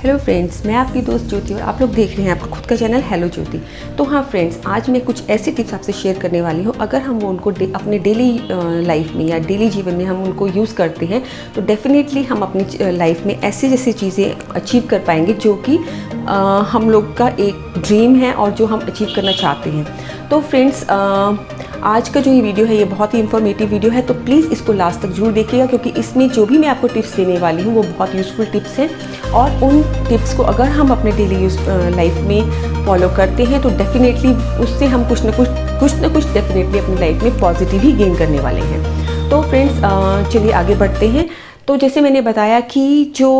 Hello friends, मैं आपकी दोस्त ज्योति और आप लोग देख रहे हैं आपका खुद का चैनल हेलो ज्योति। तो हाँ फ्रेंड्स, आज मैं कुछ ऐसी टिप्स आपसे शेयर करने वाली हूँ। अगर हम वो उनको अपने डेली लाइफ में या डेली जीवन में हम उनको यूज़ करते हैं तो डेफिनेटली हम अपनी लाइफ में ऐसी जैसी चीज़ें अचीव कर पाएंगे जो कि हम लोग का एक ड्रीम है और जो हम अचीव करना चाहते हैं। तो फ्रेंड्स, आज का जो ये वीडियो है ये बहुत ही इन्फॉर्मेटिव वीडियो है, तो प्लीज़ इसको लास्ट तक जरूर देखिएगा क्योंकि इसमें जो भी मैं आपको टिप्स देने वाली हूँ वो बहुत यूज़फुल टिप्स हैं। और उन टिप्स को अगर हम अपने डेली लाइफ में फॉलो करते हैं तो डेफिनेटली उससे हम कुछ ना कुछ डेफिनेटली अपनी लाइफ में पॉजिटिव ही गेन करने वाले हैं। तो फ्रेंड्स, चलिए आगे बढ़ते हैं। तो जैसे मैंने बताया कि जो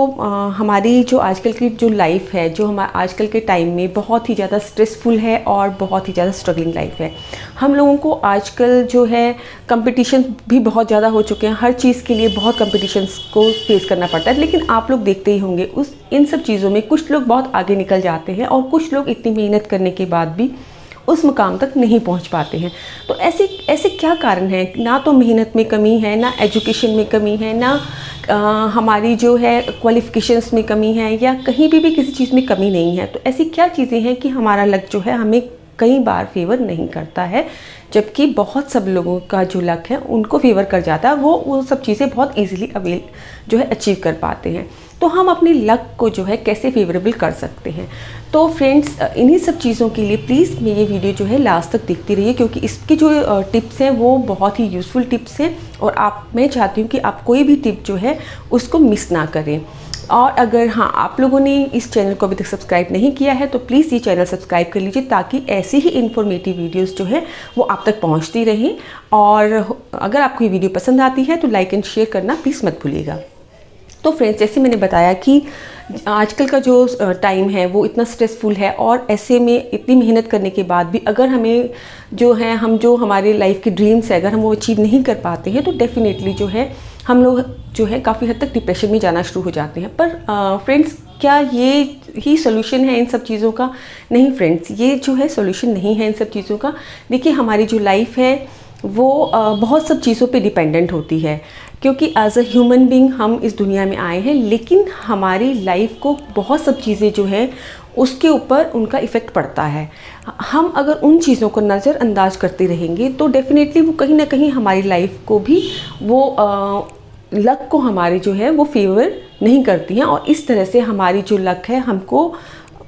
हमारी जो आजकल की जो लाइफ है, जो हमारे आजकल के टाइम में बहुत ही ज़्यादा स्ट्रेसफुल है और बहुत ही ज़्यादा स्ट्रगलिंग लाइफ है। हम लोगों को आजकल जो है कंपटीशन भी बहुत ज़्यादा हो चुके हैं, हर चीज़ के लिए बहुत कंपटीशंस को फेस करना पड़ता है। लेकिन आप लोग देखते ही होंगे इन सब चीज़ों में कुछ लोग बहुत आगे निकल जाते हैं और कुछ लोग इतनी मेहनत करने के बाद भी उस मुकाम तक नहीं पहुंच पाते हैं। तो ऐसे क्या कारण है? ना तो मेहनत में कमी है, ना एजुकेशन में कमी है, ना हमारी जो है क्वालिफ़िकेशंस में कमी है, या कहीं भी किसी चीज़ में कमी नहीं है। तो ऐसी क्या चीज़ें हैं कि हमारा लक जो है हमें कई बार फेवर नहीं करता है, जबकि बहुत सब लोगों का जो लक है उनको फेवर कर जाता है, वो सब चीज़ें बहुत ईजिली अचीव कर पाते हैं। तो हम अपने लक को जो है कैसे फेवरेबल कर सकते हैं? तो फ्रेंड्स, इन्हीं सब चीज़ों के लिए प्लीज़ ये वीडियो जो है लास्ट तक देखती रहिए क्योंकि इसकी जो टिप्स हैं वो बहुत ही यूज़फुल टिप्स हैं और मैं चाहती हूँ कि आप कोई भी टिप जो है उसको मिस ना करें। और अगर हाँ आप लोगों ने इस चैनल को अभी तक सब्सक्राइब नहीं किया है तो प्लीज़ ये चैनल सब्सक्राइब कर लीजिए ताकि ऐसी ही इन्फॉर्मेटिव वीडियोस जो है वो आप तक पहुंचती रहें। और अगर आपको ये वीडियो पसंद आती है तो लाइक एंड शेयर करना प्लीज़ मत भूलिएगा। तो फ्रेंड्स, जैसे मैंने बताया कि आजकल का जो टाइम है वो इतना स्ट्रेसफुल है और ऐसे में इतनी मेहनत करने के बाद भी अगर हमें जो है जो हमारे लाइफ के ड्रीम्स है अगर हम वो अचीव नहीं कर पाते हैं तो डेफिनेटली जो है हम लोग जो है काफ़ी हद तक डिप्रेशन में जाना शुरू हो जाते हैं। पर फ्रेंड्स, क्या ये ही सोल्यूशन है इन सब चीज़ों का? नहीं फ्रेंड्स, ये जो है सोल्यूशन नहीं है इन सब चीज़ों का। देखिए, हमारी जो लाइफ है वो बहुत सब चीज़ों पे डिपेंडेंट होती है क्योंकि एज अ ह्यूमन बीइंग हम इस दुनिया में आए हैं, लेकिन हमारी लाइफ को बहुत सब चीज़ें जो है उसके ऊपर उनका इफ़ेक्ट पड़ता है। हम अगर उन चीज़ों को नज़रअंदाज करते रहेंगे तो डेफिनेटली वो कहीं ना कहीं हमारी लाइफ को भी वो लक को हमारी जो है वो फेवर नहीं करती हैं और इस तरह से हमारी जो लक है हमको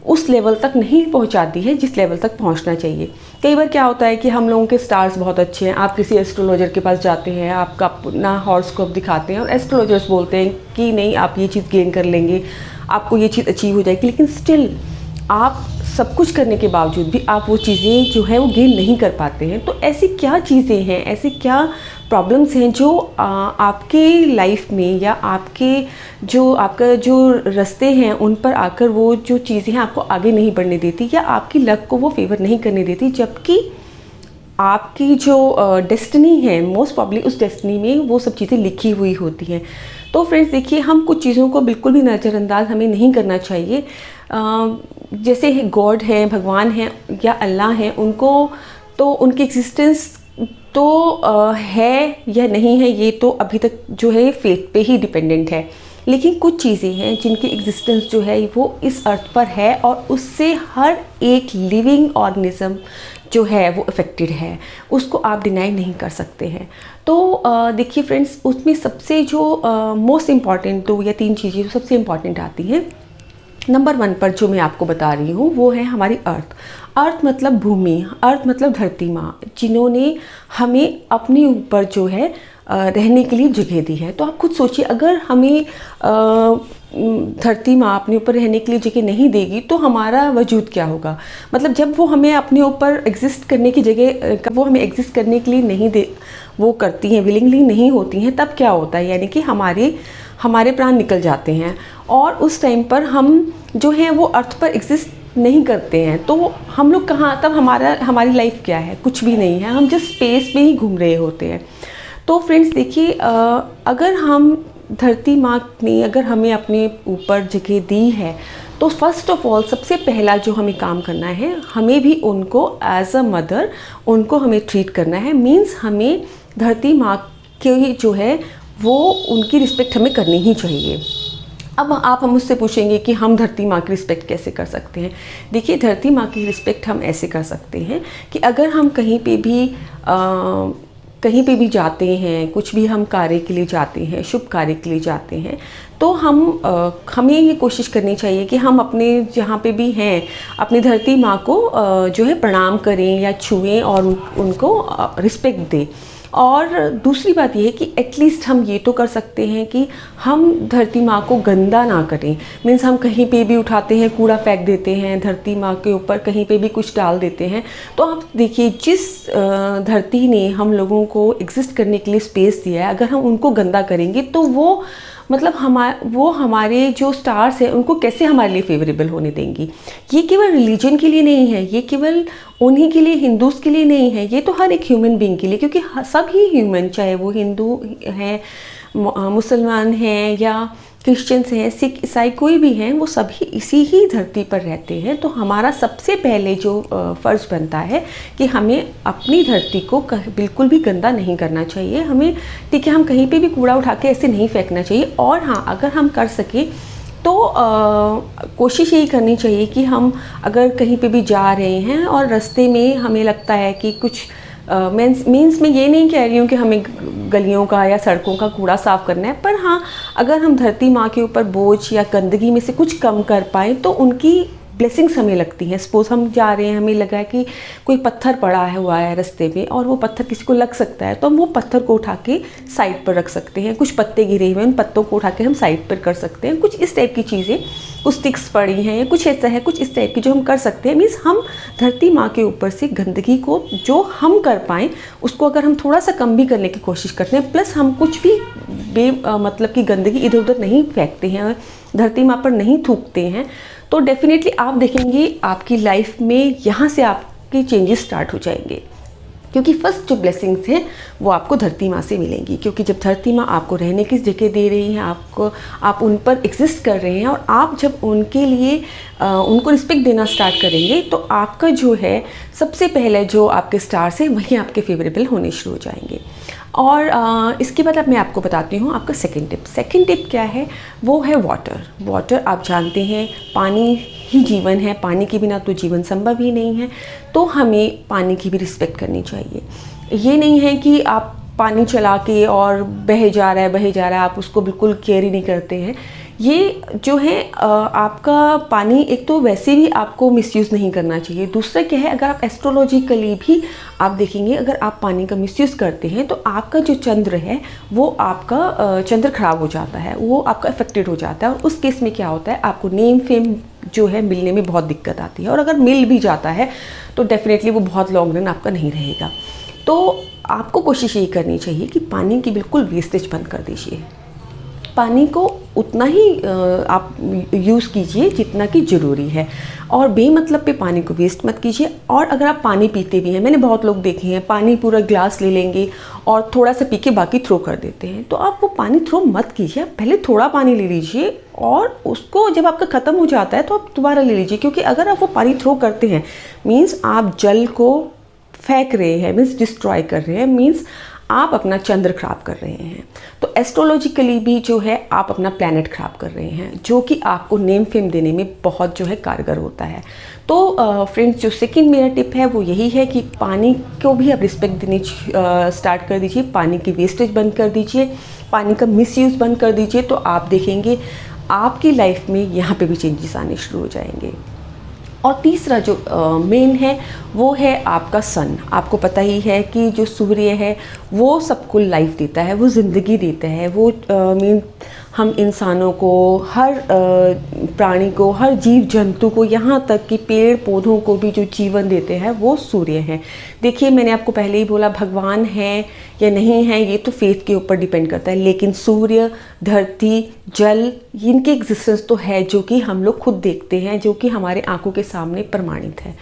उस लेवल तक नहीं पहुंचाती है जिस लेवल तक पहुंचना चाहिए। कई बार क्या होता है कि हम लोगों के स्टार्स बहुत अच्छे हैं, आप किसी एस्ट्रोलॉजर के पास जाते हैं, आपका अपना हॉरोस्कोप दिखाते हैं और एस्ट्रोलॉजर्स बोलते हैं कि नहीं आप ये चीज़ गेन कर लेंगे, आपको ये चीज़ अचीव हो जाएगी, लेकिन स्टिल आप सब कुछ करने के बावजूद भी आप वो चीज़ें जो है वो गेन नहीं कर पाते हैं। तो ऐसी क्या चीज़ें हैं, ऐसी क्या प्रॉब्लम्स हैं जो आपके लाइफ में या आपका जो रास्ते हैं उन पर आकर वो जो चीज़ें हैं आपको आगे नहीं बढ़ने देती या आपकी लक को वो फेवर नहीं करने देती, जबकि आपकी जो डेस्टिनी है मोस्ट प्रॉब्ली उस डेस्टिनी में वो सब चीज़ें लिखी हुई होती हैं। तो फ्रेंड्स देखिए, हम कुछ चीज़ों को बिल्कुल भी नज़रअंदाज हमें नहीं करना चाहिए। जैसे गॉड हैं, भगवान हैं या अल्लाह हैं, उनको तो उनकी एग्जिस्टेंस तो है या नहीं है ये तो अभी तक जो है फेथ पे ही डिपेंडेंट है, लेकिन कुछ चीज़ें हैं जिनकी एग्जिस्टेंस जो है वो इस अर्थ पर है और उससे हर एक लिविंग ऑर्गेनिज्म जो है वो अफेक्टेड है, उसको आप डिनाई नहीं कर सकते हैं। तो देखिए फ्रेंड्स, उसमें सबसे जो मोस्ट इम्पॉर्टेंट 2 या 3 चीज़ें जो सबसे इम्पॉर्टेंट आती हैं, नंबर 1 पर जो मैं आपको बता रही हूँ वो है हमारी अर्थ। अर्थ मतलब भूमि, अर्थ मतलब धरती माँ, जिन्होंने हमें अपने ऊपर जो है रहने के लिए जगह दी है। तो आप खुद सोचिए, अगर हमें धरती माँ अपने ऊपर रहने के लिए जगह नहीं देगी तो हमारा वजूद क्या होगा? मतलब जब वो हमें अपने ऊपर एग्जिस्ट करने की जगह, वो हमें एग्जिस्ट करने के लिए नहीं दे वो करती हैं, विलिंगली नहीं होती हैं, तब क्या होता है? यानी कि हमारे प्राण निकल जाते हैं और उस टाइम पर हम जो हैं वो अर्थ पर एग्जिस्ट नहीं करते हैं। तो हम लोग कहाँ, तब हमारी लाइफ क्या है? कुछ भी नहीं है, हम जस्ट स्पेस में ही घूम रहे होते हैं। तो फ्रेंड्स देखिए, अगर हम धरती माँ ने अगर हमें अपने ऊपर जगह दी है तो फर्स्ट ऑफ ऑल सबसे पहला जो हमें काम करना है, हमें भी उनको एज अ मदर उनको हमें ट्रीट करना है। मीन्स हमें धरती माँ के जो है वो उनकी रिस्पेक्ट हमें करनी ही चाहिए। अब आप हम मुझसे पूछेंगे कि हम धरती माँ की रिस्पेक्ट कैसे कर सकते हैं। देखिए, धरती माँ की रिस्पेक्ट हम ऐसे कर सकते हैं कि अगर हम कहीं पे भी जाते हैं, कुछ भी हम कार्य के लिए जाते हैं, शुभ कार्य के लिए जाते हैं, तो हमें ये कोशिश करनी चाहिए कि हम अपने जहाँ पे भी हैं अपनी धरती माँ को जो है प्रणाम करें या छुएं और उनको रिस्पेक्ट दें। और दूसरी बात ये है कि एटलीस्ट हम ये तो कर सकते हैं कि हम धरती माँ को गंदा ना करें। मीन्स हम कहीं पे भी उठाते हैं, कूड़ा फेंक देते हैं धरती माँ के ऊपर, कहीं पे भी कुछ डाल देते हैं। तो आप देखिए, जिस धरती ने हम लोगों को एग्जिस्ट करने के लिए स्पेस दिया है, अगर हम उनको गंदा करेंगे तो वो मतलब हमारे जो स्टार्स हैं उनको कैसे हमारे लिए फेवरेबल होने देंगी। ये केवल रिलीजन के लिए नहीं है, ये केवल उन्हीं के लिए, हिंदूज़ के लिए नहीं है, ये तो हर एक ह्यूमन बीइंग के लिए, क्योंकि सभी ह्यूमन, चाहे वो हिंदू हैं, मुसलमान हैं या क्रिश्चियंस हैं, सिख, ईसाई, कोई भी हैं, वो सभी इसी ही धरती पर रहते हैं। तो हमारा सबसे पहले जो फ़र्ज़ बनता है कि हमें अपनी धरती को बिल्कुल भी गंदा नहीं करना चाहिए। हमें, ठीक है, हम कहीं पे भी कूड़ा उठा के ऐसे नहीं फेंकना चाहिए। और हाँ, अगर हम कर सकें तो कोशिश यही करनी चाहिए कि हम अगर कहीं पे भी जा रहे हैं और रास्ते में हमें लगता है कि कुछ मीन्स मैं ये नहीं कह रही हूँ कि हमें गलियों का या सड़कों का कूड़ा साफ़ करना है, पर हाँ, अगर हम धरती माँ के ऊपर बोझ या गंदगी में से कुछ कम कर पाएँ तो उनकी ब्लेसिंग्स हमें लगती हैं। सपोज़ हम जा रहे हैं, हमें लगा है कि कोई पत्थर पड़ा हुआ है रास्ते में और वो पत्थर किसी को लग सकता है, तो हम वो पत्थर को उठा के साइड पर रख सकते हैं। कुछ पत्ते गिरे हुए हैं, उन पत्तों को उठा के हम साइड पर कर सकते हैं। कुछ इस टाइप की चीज़ें, कुछ स्टिक्स पड़ी हैं या कुछ ऐसा है, कुछ इस टाइप की जो हम कर सकते हैं। मीन्स हम धरती माँ के ऊपर से गंदगी को जो हम कर पाएँ उसको अगर हम थोड़ा सा कम भी करने की कोशिश करते हैं, प्लस हम कुछ भी मतलब कि गंदगी इधर उधर नहीं फेंकते हैं, धरती माँ पर नहीं थूकते हैं, तो डेफिनेटली आप देखेंगे आपकी लाइफ में यहाँ से आपके चेंजेस स्टार्ट हो जाएंगे। क्योंकि फर्स्ट जो ब्लेसिंग्स हैं वो आपको धरती माँ से मिलेंगी, क्योंकि जब धरती माँ आपको रहने की जगह दे रही हैं, आप उन पर एग्जिस्ट कर रहे हैं, और आप जब उनके लिए उनको रिस्पेक्ट देना स्टार्ट करेंगे तो आपका जो है सबसे पहले जो आपके स्टार्स हैं वही आपके फेवरेबल होने शुरू हो जाएंगे। और इसके बाद अब मैं आपको बताती हूँ आपका सेकंड टिप। सेकंड टिप क्या है? वो है वाटर। वाटर आप जानते हैं, पानी ही जीवन है, पानी के बिना तो जीवन संभव ही नहीं है। तो हमें पानी की भी रिस्पेक्ट करनी चाहिए। ये नहीं है कि आप पानी चला के और बह जा रहा है आप उसको बिल्कुल केयर ही नहीं करते हैं। ये जो है आपका पानी, एक तो वैसे भी आपको मिसयूज़ नहीं करना चाहिए। दूसरा क्या है, अगर आप एस्ट्रोलॉजिकली भी आप देखेंगे, अगर आप पानी का मिसयूज़ करते हैं तो आपका जो चंद्र है वो आपका चंद्र खराब हो जाता है, वो आपका अफेक्टेड हो जाता है। और उस केस में क्या होता है, आपको नेम फेम जो है मिलने में बहुत दिक्कत आती है, और अगर मिल भी जाता है तो डेफिनेटली वो बहुत लॉन्ग रन आपका नहीं रहेगा। तो आपको कोशिश यही करनी चाहिए कि पानी की बिल्कुल वेस्टेज बंद कर दीजिए। पानी को उतना ही आप यूज़ कीजिए जितना कि ज़रूरी है, और बेमतलब पे पानी को वेस्ट मत कीजिए। और अगर आप पानी पीते भी हैं, मैंने बहुत लोग देखे हैं पानी पूरा ग्लास ले लेंगे और थोड़ा सा पी के बाकी थ्रो कर देते हैं। तो आप वो पानी थ्रो मत कीजिए, आप पहले थोड़ा पानी ले लीजिए और उसको जब आपका ख़त्म हो जाता है तो आप दोबारा ले लीजिए। क्योंकि अगर आप वो पानी थ्रो करते हैं मीन्स आप जल को फेंक रहे हैं, मीन्स डिस्ट्रॉय कर रहे हैं, मीन्स आप अपना चंद्र खराब कर रहे हैं। तो एस्ट्रोलॉजिकली भी जो है आप अपना प्लैनेट खराब कर रहे हैं, जो कि आपको नेम फेम देने में बहुत जो है कारगर होता है। तो फ्रेंड्स, जो सेकंड मेरा टिप है वो यही है कि पानी को भी आप रिस्पेक्ट देनी स्टार्ट कर दीजिए, पानी की वेस्टेज बंद कर दीजिए, पानी का मिसयूज़ बंद कर दीजिए। तो आप देखेंगे आपकी लाइफ में यहाँ पे भी चेंजेस आने शुरू हो जाएंगे। और तीसरा जो मेन है वो है आपका सन। आपको पता ही है कि जो सूर्य है वो सबको लाइफ देता है, वो ज़िंदगी देता है, वो हम इंसानों को, हर प्राणी को, हर जीव जंतु को, यहाँ तक कि पेड़ पौधों को भी जो जीवन देते हैं वो सूर्य हैं। देखिए, मैंने आपको पहले ही बोला, भगवान है या नहीं है ये तो फेथ के ऊपर डिपेंड करता है, लेकिन सूर्य, धरती, जल, इनकी एग्जिस्टेंस तो है जो कि हम लोग खुद देखते हैं, जो कि हमारे आंखों के सामने प्रमाणित है।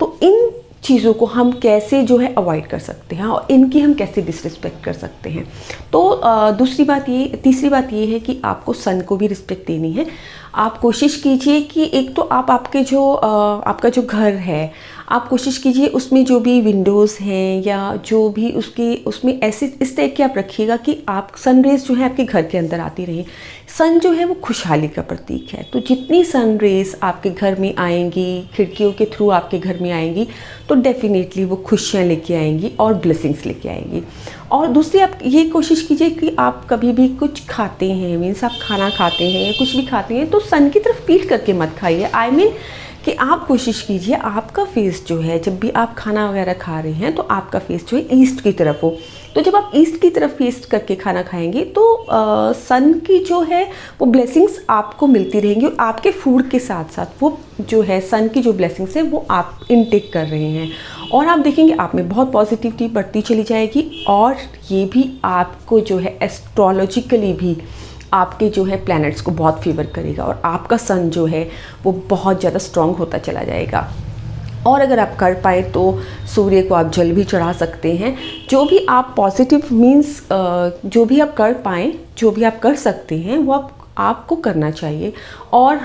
तो इन चीज़ों को हम कैसे जो है अवॉइड कर सकते हैं और इनकी हम कैसे डिसरिस्पेक्ट कर सकते हैं। तो तीसरी बात ये है कि आपको सन को भी रिस्पेक्ट देनी है। आप कोशिश कीजिए कि एक तो आप आपका जो घर है, आप कोशिश कीजिए उसमें जो भी विंडोज़ हैं या जो भी उसमें ऐसे इस टाइप के आप रखिएगा कि आप सनरेज़ जो है आपके घर के अंदर आती रहें। सन जो है वो खुशहाली का प्रतीक है, तो जितनी सनरेज़ आपके घर में आएंगी, खिड़कियों के थ्रू आपके घर में आएंगी, तो डेफिनेटली वो खुशियाँ लेके आएंगी और ब्लेसिंग्स लेके आएंगी। और दूसरी आप ये कोशिश कीजिए कि आप कभी भी कुछ खाते हैं, मीन्स आप खाना खाते हैं या कुछ भी खाते हैं, तो सन की तरफ पीठ करके मत खाइए। आई मीन कि आप कोशिश कीजिए आपका फेस जो है, जब भी आप खाना वगैरह खा रहे हैं तो आपका फेस जो है ईस्ट की तरफ हो। तो जब आप ईस्ट की तरफ फेस करके खाना खाएंगे तो सन की जो है वो ब्लेसिंग्स आपको मिलती रहेंगी और आपके फूड के साथ साथ वो जो है सन की जो ब्लेसिंग्स है वो आप इनटेक कर रहे हैं, और आप देखेंगे आप में बहुत पॉजिटिविटी बढ़ती चली जाएगी। और ये भी आपको जो है एस्ट्रोलॉजिकली भी आपके जो है प्लैनेट्स को बहुत फेवर करेगा और आपका सन जो है वो बहुत ज़्यादा स्ट्रॉन्ग होता चला जाएगा। और अगर आप कर पाए तो सूर्य को आप जल भी चढ़ा सकते हैं। जो भी आप पॉजिटिव मीन्स जो भी आप कर पाएँ, जो भी आप कर सकते हैं वो आपको करना चाहिए। और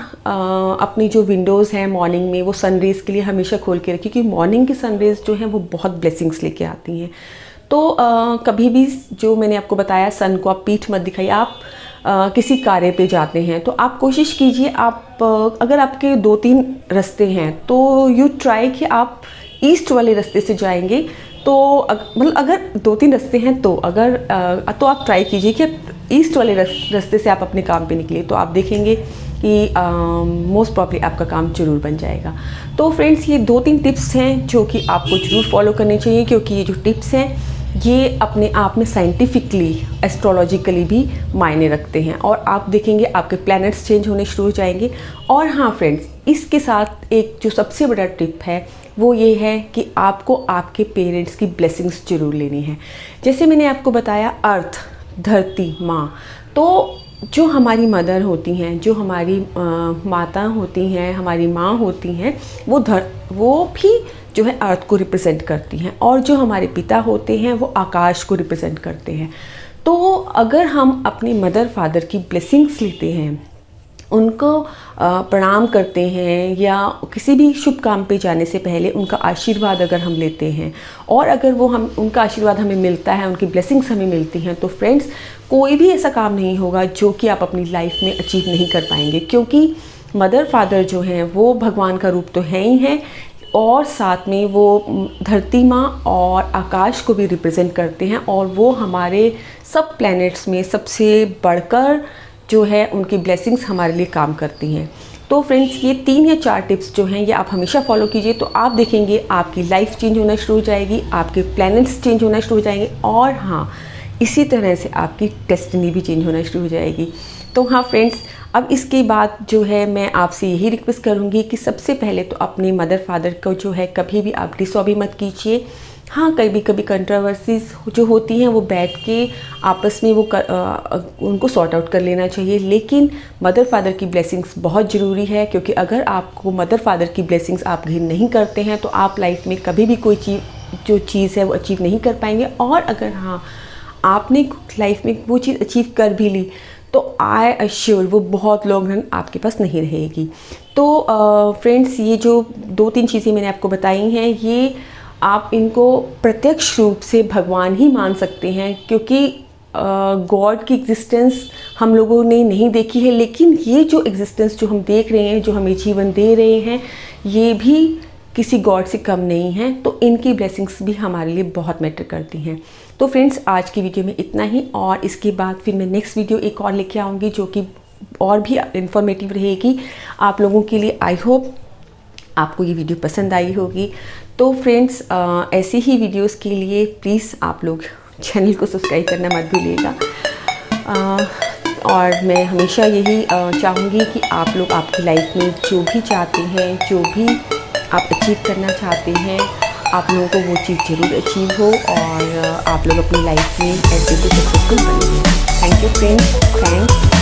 अपनी जो विंडोज़ हैं मॉर्निंग में वो सनरेज़ के लिए हमेशा खोल के रखिए, क्योंकि मॉर्निंग की सनरेज़ जो हैं वो बहुत ब्लेसिंग्स लेके आती हैं। तो कभी भी जो मैंने आपको बताया सन को आप पीठ मत दिखाइए। आप किसी कार्य पे जाते हैं तो आप कोशिश कीजिए, आप अगर आपके 2-3 रास्ते हैं तो यू ट्राई कि आप ईस्ट वाले रास्ते से जाएंगे। तो मतलब अगर 2-3 रास्ते हैं तो तो आप ट्राई कीजिए कि ईस्ट वाले रास्ते से आप अपने काम पे निकलिए, तो आप देखेंगे कि मोस्ट प्रॉब्ली आपका काम जरूर बन जाएगा। तो फ्रेंड्स, ये 2-3 टिप्स हैं जो कि आपको ज़रूर फॉलो करनी चाहिए, क्योंकि ये जो टिप्स हैं ये अपने आप में साइंटिफिकली एस्ट्रोलॉजिकली भी मायने रखते हैं, और आप देखेंगे आपके प्लैनेट्स चेंज होने शुरू हो जाएंगे। और हाँ फ्रेंड्स, इसके साथ एक जो सबसे बड़ा टिप है वो ये है कि आपको आपके पेरेंट्स की ब्लेसिंग्स जरूर लेनी है। जैसे मैंने आपको बताया, अर्थ, धरती, माँ, तो जो हमारी मदर होती हैं, जो हमारी माता होती हैं, हमारी माँ होती हैं, वो भी जो है अर्थ को रिप्रेजेंट करती हैं, और जो हमारे पिता होते हैं वो आकाश को रिप्रेजेंट करते हैं। तो अगर हम अपने मदर फादर की ब्लेसिंग्स लेते हैं, उनको प्रणाम करते हैं, या किसी भी शुभ काम पे जाने से पहले उनका आशीर्वाद अगर हम लेते हैं, और अगर वो उनका आशीर्वाद हमें मिलता है, उनकी ब्लेसिंग्स हमें मिलती हैं, तो फ्रेंड्स कोई भी ऐसा काम नहीं होगा जो कि आप अपनी लाइफ में अचीव नहीं कर पाएंगे। क्योंकि मदर फादर जो हैं वो भगवान का रूप तो है ही हैं, और साथ में वो धरती माँ और आकाश को भी रिप्रेजेंट करते हैं, और वो हमारे सब प्लैनेट्स में सबसे बढ़कर जो है उनकी ब्लेसिंग्स हमारे लिए काम करती हैं। तो फ्रेंड्स, ये 3 या 4 टिप्स जो हैं ये आप हमेशा फॉलो कीजिए, तो आप देखेंगे आपकी लाइफ चेंज होना शुरू हो जाएगी, आपके प्लैनेट्स चेंज होना शुरू हो जाएंगे, और हाँ, इसी तरह से आपकी डेस्टिनी भी चेंज होना शुरू हो जाएगी। तो हाँ फ्रेंड्स, अब इसके बाद जो है मैं आपसे यही रिक्वेस्ट करूँगी कि सबसे पहले तो अपने मदर फादर को जो है कभी भी आप डिसऑबे मत कीजिए। हाँ, कभी कभी कंट्रोवर्सीज जो होती हैं वो बैठ के आपस में उनको सॉर्ट आउट कर लेना चाहिए, लेकिन मदर फादर की ब्लेसिंग्स बहुत ज़रूरी है, क्योंकि अगर आपको मदर फादर की ब्लेसिंग्स आप गेन नहीं करते हैं तो आप लाइफ में कभी भी कोई चीज़ है वो अचीव नहीं कर पाएंगे। और अगर हाँ, आपने लाइफ में वो चीज़ अचीव कर भी ली तो आई अश्योर वो बहुत लॉन्ग रन आपके पास नहीं रहेगी। तो फ्रेंड्स, ये जो 2-3 चीज़ें मैंने आपको बताई हैं, ये आप इनको प्रत्यक्ष रूप से भगवान ही मान सकते हैं, क्योंकि गॉड की एग्जिस्टेंस हम लोगों ने नहीं देखी है, लेकिन ये जो एग्जिस्टेंस जो हम देख रहे हैं, जो हमें जीवन दे रहे हैं, ये भी किसी गॉड से कम नहीं है। तो इनकी ब्लेसिंग्स भी हमारे लिए बहुत मैटर करती हैं। तो फ्रेंड्स, आज की वीडियो में इतना ही, और इसके बाद फिर मैं नेक्स्ट वीडियो एक और लेके आऊँगी जो कि और भी इंफॉर्मेटिव रहेगी आप लोगों के लिए। आई होप आपको ये वीडियो पसंद आई होगी। तो फ्रेंड्स, ऐसी ही वीडियोस के लिए प्लीज़ आप लोग चैनल को सब्सक्राइब करना मत भूलिएगा। और मैं हमेशा यही चाहूँगी कि आप लोग आपकी लाइफ में जो भी चाहते हैं, जो भी आप अचीव करना चाहते हैं, आप लोगों को वो चीज़ ज़रूर अचीव हो, और आप लोग अपनी लाइफ में ऐसे भी सक्सेसफुल बनेंगे। Thank you friends, thanks.